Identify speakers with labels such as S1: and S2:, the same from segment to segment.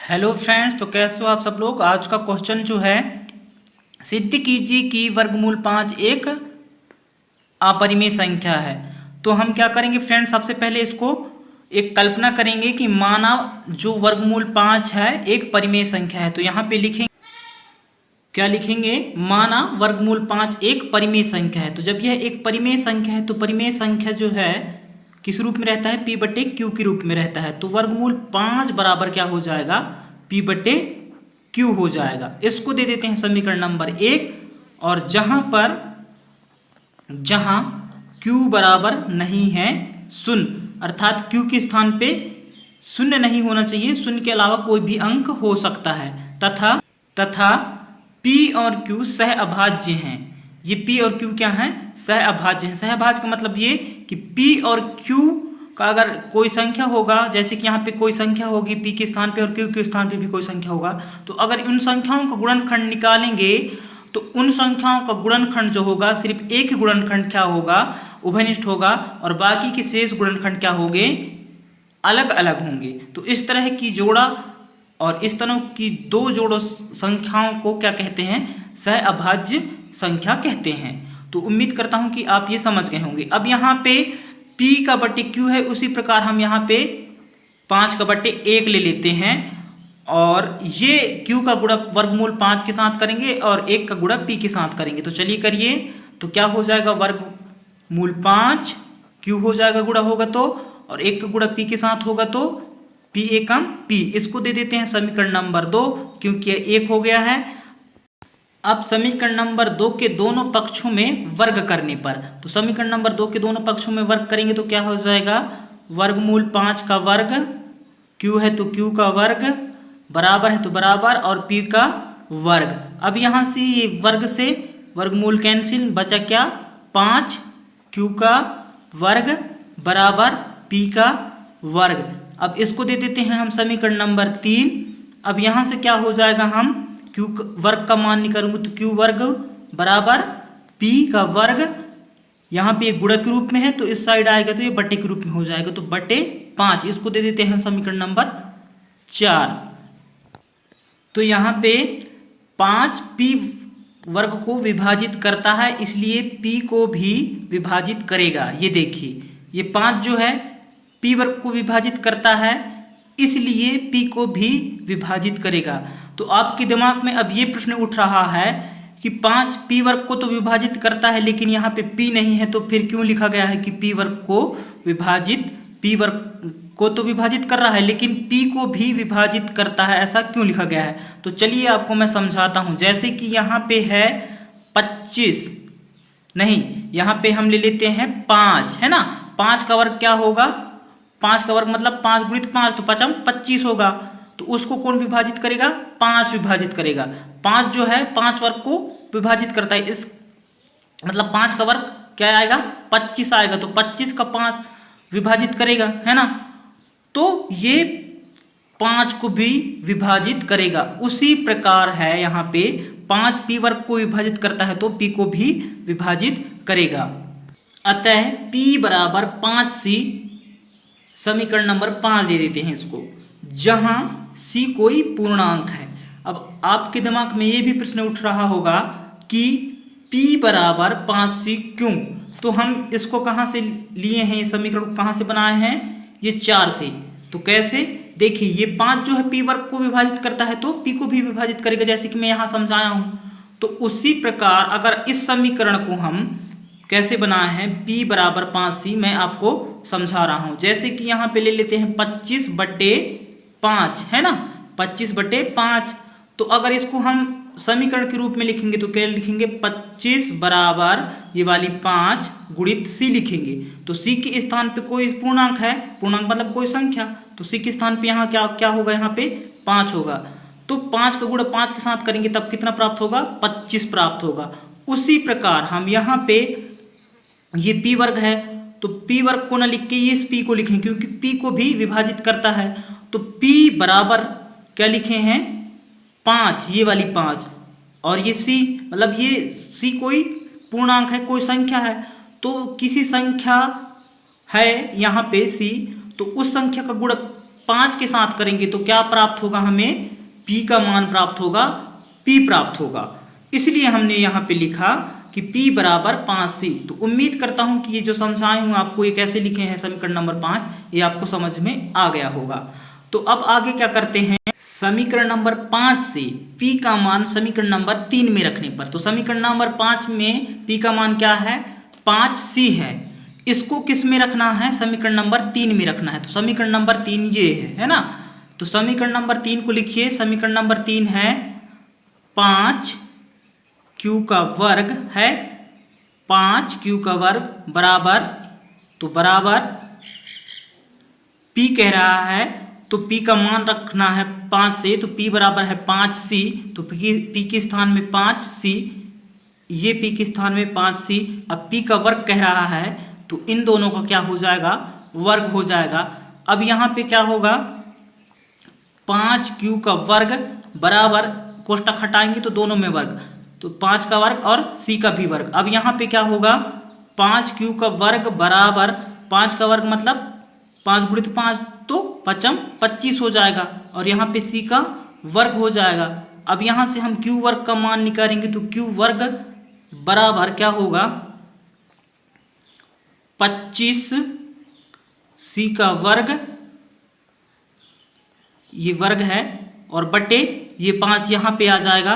S1: Hello friends, तो कैसे हो आप सब लोग। आज का क्वेश्चन जो है, सिद्ध कीजिए कि वर्गमूल 5 एक अपरिमेय संख्या है। तो हम क्या करेंगे फ्रेंड्स, सबसे पहले इसको एक कल्पना करेंगे कि माना जो वर्गमूल 5 है एक परिमेय संख्या है। तो यहाँ पे लिखेंगे, क्या लिखेंगे, माना वर्गमूल 5 एक परिमेय संख्या है। तो जब यह एक परिमेय संख्या है तो परिमेय संख्या जो है किस रूप में रहता है, p/q के रूप में रहता है। तो वर्गमूल 5 बराबर क्या हो जाएगा, p/q हो जाएगा। इसको दे देते हैं समीकरण नंबर 1। और जहां q बराबर नहीं है शून्य, अर्थात q के स्थान पे शून्य नहीं होना चाहिए, शून्य के अलावा कोई भी अंक हो सकता है, तथा p और q सह अभाज्य हैं। ये p और q क्या है, सह अभाज्य हैं। सह अभाज्य का मतलब ये कि p और q का अगर कोई संख्या होगा, जैसे कि यहाँ पे कोई संख्या होगी p के स्थान पे और q के स्थान पे भी कोई संख्या होगा, तो अगर उन संख्याओं का गुणनखंड निकालेंगे तो उन संख्याओं का गुणनखंड जो होगा, सिर्फ एक गुणनखंड क्या होगा, उभयनिष्ठ होगा, और बाकी के शेष गुणनखंड क्या होंगे, अलग अलग होंगे। तो इस तरह की जोड़ा और इस तरह की दो जोड़ों संख्याओं को क्या कहते हैं, सह अभाज्य संख्या कहते हैं। तो उम्मीद करता हूं कि आप ये समझ गए होंगे। अब यहाँ पे p का बटे q है, उसी प्रकार हम यहाँ पे 5 का बटे 1 ले लेते हैं, और ये q का गुणा वर्गमूल 5 के साथ करेंगे और 1 का गुणा p के साथ करेंगे। तो चलिए करिए। तो क्या हो जाएगा, वर्गमूल 5 q हो जाएगा, गुणा होगा तो, और 1 का गुणा p के साथ होगा तो p एकम p। इसको दे देते हैं समीकरण नंबर 2, क्योंकि 1 हो गया है। अब समीकरण नंबर 2 के दोनों पक्षों में वर्ग करने पर, तो समीकरण नंबर 2 के दोनों पक्षों में वर्ग करेंगे तो क्या हो जाएगा, वर्गमूल 5 का वर्ग, q है तो q का वर्ग, बराबर है तो बराबर, और p का वर्ग। अब यहाँ से ये वर्ग से वर्गमूल कैंसिल, बचा क्या, 5 q का वर्ग बराबर p का वर्ग। अब इसको दे देते हैं हम समीकरण नंबर 3। अब यहाँ से क्या हो जाएगा, हम q वर्ग का मान निकालेंगे तो q वर्ग बराबर p का वर्ग, यहाँ पे एक गुणक के रूप में है तो इस साइड आएगा तो ये बटे के रूप में हो जाएगा, तो बटे 5। इसको दे देते हैं समीकरण नंबर 4। तो यहाँ पे 5 p वर्ग को विभाजित करता है, इसलिए p को भी विभाजित करेगा। ये देखिए, ये 5 जो है p वर्ग को विभाजित करता है, इसलिए p को भी विभाजित करेगा। तो आपके दिमाग में अब ये प्रश्न उठ रहा है कि 5 p वर्ग को तो विभाजित करता है, लेकिन यहाँ पे p नहीं है, तो फिर क्यों लिखा गया है कि p वर्ग को तो विभाजित कर रहा है, लेकिन p को भी विभाजित करता है, ऐसा क्यों लिखा गया है। तो चलिए आपको मैं समझाता हूँ। जैसे कि यहाँ पे है 25, नहीं, यहाँ पे हम ले लेते हैं 5, है ना। 5 का वर्ग क्या होगा, 5 का वर्ग मतलब 5 गुणित 5, तो 5 25 होगा। तो उसको कौन विभाजित करेगा, 5 विभाजित करेगा। 5 जो है 5 वर्ग को विभाजित करता है, इस मतलब 5 का वर्ग क्या आएगा, 25 आएगा, तो 25 का 5 विभाजित करेगा, है ना। तो ये 5 को भी विभाजित करेगा। उसी प्रकार है यहाँ पे 5 p वर्ग को विभाजित करता है तो p को भी विभाजित करेगा। अतः p बराबर 5c, समीकरण नंबर 5 दे देते हैं इसको, जहां c कोई पूर्णांक है। अब आपके दिमाग में ये भी प्रश्न उठ रहा होगा कि p बराबर 5c क्यों। तो हम इसको कहाँ से लिए हैं, ये समीकरण कहाँ से बनाए हैं, ये 4 से। तो कैसे, देखिए, ये 5 जो है p वर्ग को विभाजित करता है तो p को भी विभाजित करेगा, जैसे कि मैं यहाँ समझाया हूँ। तो उसी प्रकार अगर इस समीकरण को हम कैसे बनाए हैं, p बराबर 5c, मैं आपको समझा रहा हूँ। जैसे कि यहाँ पे ले लेते हैं 25/5, है ना, 25/5। तो अगर इसको हम समीकरण के रूप में लिखेंगे तो क्या लिखेंगे, 25 बराबर ये वाली 5 गुणित c लिखेंगे। तो c के स्थान पे कोई पूर्णांक है, पूर्णांक मतलब कोई संख्या, तो c के स्थान पे यहाँ क्या होगा, यहाँ पे 5 होगा। तो 5 का गुणा 5 के साथ करेंगे तब कितना प्राप्त होगा, 25 प्राप्त होगा। उसी प्रकार हम यहाँ पे ये p वर्ग है तो p वर्ग को ना लिख के इस p को लिखें, क्योंकि p को भी विभाजित करता है। तो p बराबर क्या लिखे हैं, 5, ये वाली 5, और ये c, मतलब ये c कोई पूर्णांक है, कोई संख्या है। तो किसी संख्या है यहाँ पे c, तो उस संख्या का गुणक 5 के साथ करेंगे तो क्या प्राप्त होगा, हमें p का मान प्राप्त होगा, p प्राप्त होगा। इसलिए हमने यहाँ पे लिखा कि p बराबर 5c। तो उम्मीद करता हूँ कि ये जो समझाए हूँ आपको, ये कैसे लिखे हैं समीकरण नंबर 5, ये आपको समझ में आ गया होगा। तो अब आगे क्या करते हैं, समीकरण नंबर 5 से p का मान समीकरण नंबर 3 में रखने पर, तो समीकरण नंबर 5 में p का मान क्या है, 5c है। इसको किस में रखना है, समीकरण नंबर 3 में रखना है। तो समीकरण नंबर 3 ये है ना। तो समीकरण नंबर 3 को लिखिए। समीकरण नंबर 3 है 5q का वर्ग है, 5q का वर्ग बराबर, तो बराबर p कह रहा है, तो p का मान रखना है 5 से, तो p बराबर है 5c। तो p के स्थान में 5c, ये p के स्थान में 5c। अब p का वर्ग कह रहा है, तो इन दोनों का क्या हो जाएगा, वर्ग हो जाएगा। अब यहाँ पे क्या होगा, 5q का वर्ग बराबर, कोष्टक हटाएंगे तो दोनों में वर्ग, तो 5 का वर्ग और c का भी वर्ग। अब यहाँ पे क्या होगा, 5q का वर्ग बराबर, 5 का वर्ग मतलब 5 गुणित 5 तो 5 25 हो जाएगा, और यहाँ पे c का वर्ग हो जाएगा। अब यहाँ से हम q वर्ग का मान निकालेंगे, तो q वर्ग बराबर क्या होगा, 25 c का वर्ग, ये वर्ग है, और बटे ये 5 यहाँ पे आ जाएगा।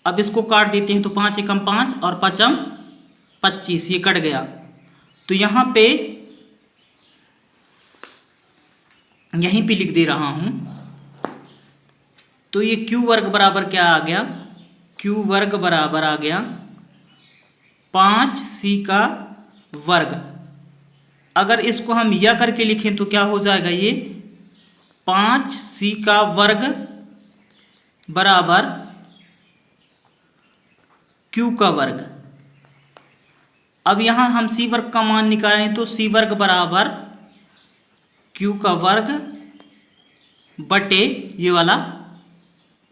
S1: अब इसको काट देते हैं, तो 5 एकम 5 और 5 25, ये कट गया। तो यहाँ पे यहीं पे लिख दे रहा हूं। तो ये q वर्ग बराबर क्या आ गया, q वर्ग बराबर आ गया 5c का वर्ग। अगर इसको हम या करके लिखें तो क्या हो जाएगा, ये 5c का वर्ग बराबर q का वर्ग। अब यहां हम c वर्ग का मान निकालें, तो c वर्ग बराबर q का वर्ग बटे ये वाला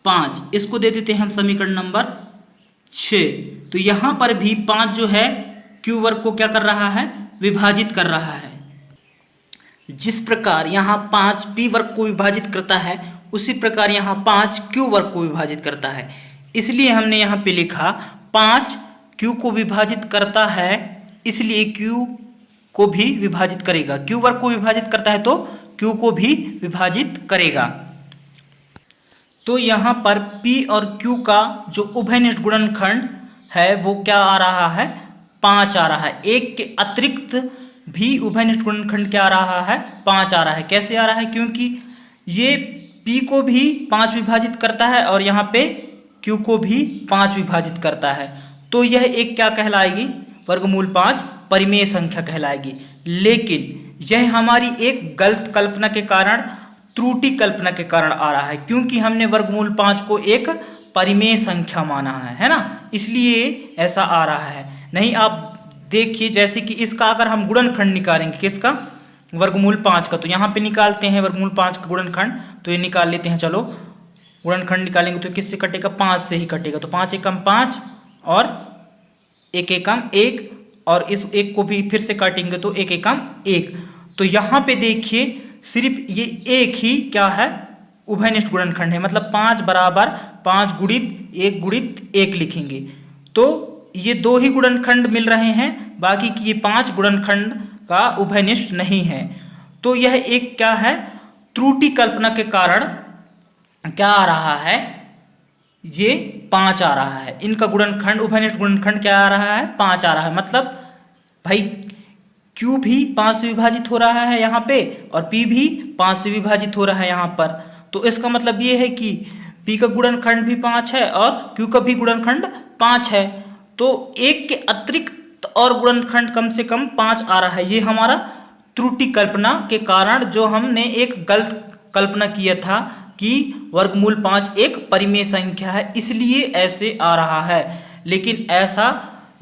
S1: 5। इसको दे देते हैं हम समीकरण नंबर 6। तो यहां पर भी 5 जो है q वर्ग को क्या कर रहा है, विभाजित कर रहा है। जिस प्रकार यहाँ 5 p वर्ग को विभाजित करता है, उसी प्रकार यहाँ 5 q वर्ग को विभाजित करता है। इसलिए हमने यहाँ पे लिखा 5 q को विभाजित करता है, इसलिए q को भी विभाजित करेगा। q वर्ग को विभाजित करता है तो q को भी विभाजित करेगा। तो यहाँ पर p और q का जो उभयनिष्ठ गुणनखंड है वो क्या आ रहा है, 5 आ रहा है। एक के अतिरिक्त भी उभयनिष्ठ गुणनखंड क्या आ रहा है, 5 आ रहा है। कैसे आ रहा है, क्योंकि ये p को भी 5 विभाजित करता है और यहाँ पे q को भी 5 विभाजित करता है। तो यह एक क्या कहलाएगी, वर्गमूल 5 परिमेय संख्या कहलाएगी। लेकिन यह हमारी एक गलत कल्पना के कारण, त्रुटि कल्पना के कारण आ रहा है, क्योंकि हमने वर्गमूल 5 को एक परिमेय संख्या माना है ना, इसलिए ऐसा आ रहा है। नहीं, आप देखिए जैसे कि इसका अगर हम गुणनखंड निकालेंगे, किसका, वर्गमूल 5 का, तो यहाँ पे निकालते हैं वर्गमूल 5 का गुणनखंड। तो ये निकाल लेते हैं, चलो गुणनखंड निकालेंगे तो किससे कटेगा, 5 से ही कटेगा। तो 5 एकम 5 और 1 एकम 1, और इस 1 को भी फिर से काटेंगे तो 1 एकम 1। तो यहाँ पे देखिए सिर्फ ये एक ही क्या है, उभयनिष्ठ गुणनखंड है, मतलब 5 बराबर 5 गुणित 1 गुणित 1 लिखेंगे। तो ये 2 ही गुणनखंड मिल रहे हैं, बाकी की ये 5 गुणनखंड का उभयनिष्ठ नहीं है। तो यह एक क्या है, त्रुटि कल्पना के कारण क्या आ रहा है, ये 5 आ रहा है। इनका गुणनखंड, उभयनिष्ठ गुणनखंड क्या आ रहा है, 5 आ रहा है। मतलब भाई q भी 5 से विभाजित हो रहा है यहाँ पे, और p भी 5 से विभाजित हो रहा है यहाँ पर। तो इसका मतलब ये है कि p का गुणनखंड भी 5 है और q का भी गुणनखंड 5 है। तो एक के अतिरिक्त और गुणनखंड कम से कम 5 आ रहा है। ये हमारा त्रुटि कल्पना के कारण, जो हमने एक गलत कल्पना किया था कि वर्गमूल 5 एक परिमेय संख्या है, इसलिए ऐसे आ रहा है। लेकिन ऐसा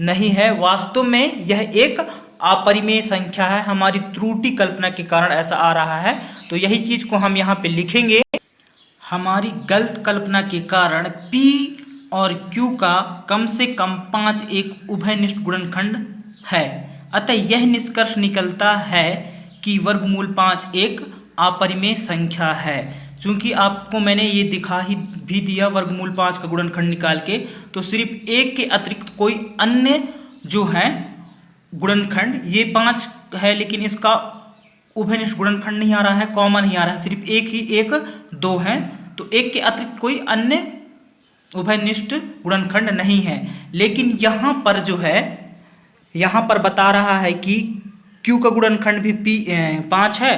S1: नहीं है, वास्तव में यह एक अपरिमेय संख्या है, हमारी त्रुटि कल्पना के कारण ऐसा आ रहा है। तो यही चीज को हम यहाँ पे लिखेंगे, हमारी गलत कल्पना के कारण p और q का कम से कम 5 एक उभयनिष्ठ गुणनखंड है। अतः यह निष्कर्ष निकलता है कि वर्गमूल 5 एक अपरिमेय संख्या है। चूंकि आपको मैंने ये दिखा ही भी दिया वर्गमूल 5 का गुणनखंड निकाल के, तो सिर्फ एक के अतिरिक्त कोई अन्य जो है गुणनखंड, ये 5 है लेकिन इसका उभयनिष्ठ गुणनखंड नहीं आ रहा है, कॉमन नहीं आ रहा है, सिर्फ एक ही 1 2 है, तो एक के अतिरिक्त कोई अन्य उभयनिष्ठ गुणनखंड नहीं है। लेकिन यहाँ पर जो है, यहाँ पर बता रहा है कि Q का गुणनखंड भी 5 है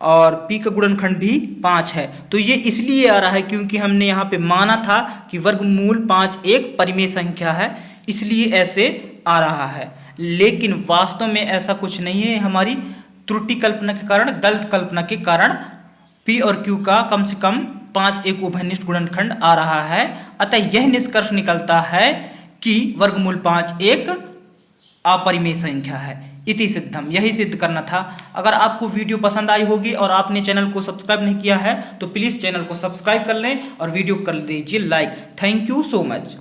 S1: और P का गुणनखंड भी 5 है। तो ये इसलिए आ रहा है क्योंकि हमने यहाँ पे माना था कि वर्गमूल 5 एक परिमेय संख्या है, इसलिए ऐसे आ रहा है। लेकिन वास्तव में ऐसा कुछ नहीं है, हमारी त्रुटि कल्पना के कारण, गलत कल्पना के कारण P और Q का कम से कम 5 एक उभयनिष्ठ गुणनखंड आ रहा है। अतः यह निष्कर्ष निकलता है कि वर्गमूल 5 एक अपरिमेय संख्या है। इति सिद्धम, यही सिद्ध करना था। अगर आपको वीडियो पसंद आई होगी और आपने चैनल को सब्सक्राइब नहीं किया है तो प्लीज़ चैनल को सब्सक्राइब कर लें और वीडियो कर दीजिए like. Thank you so much.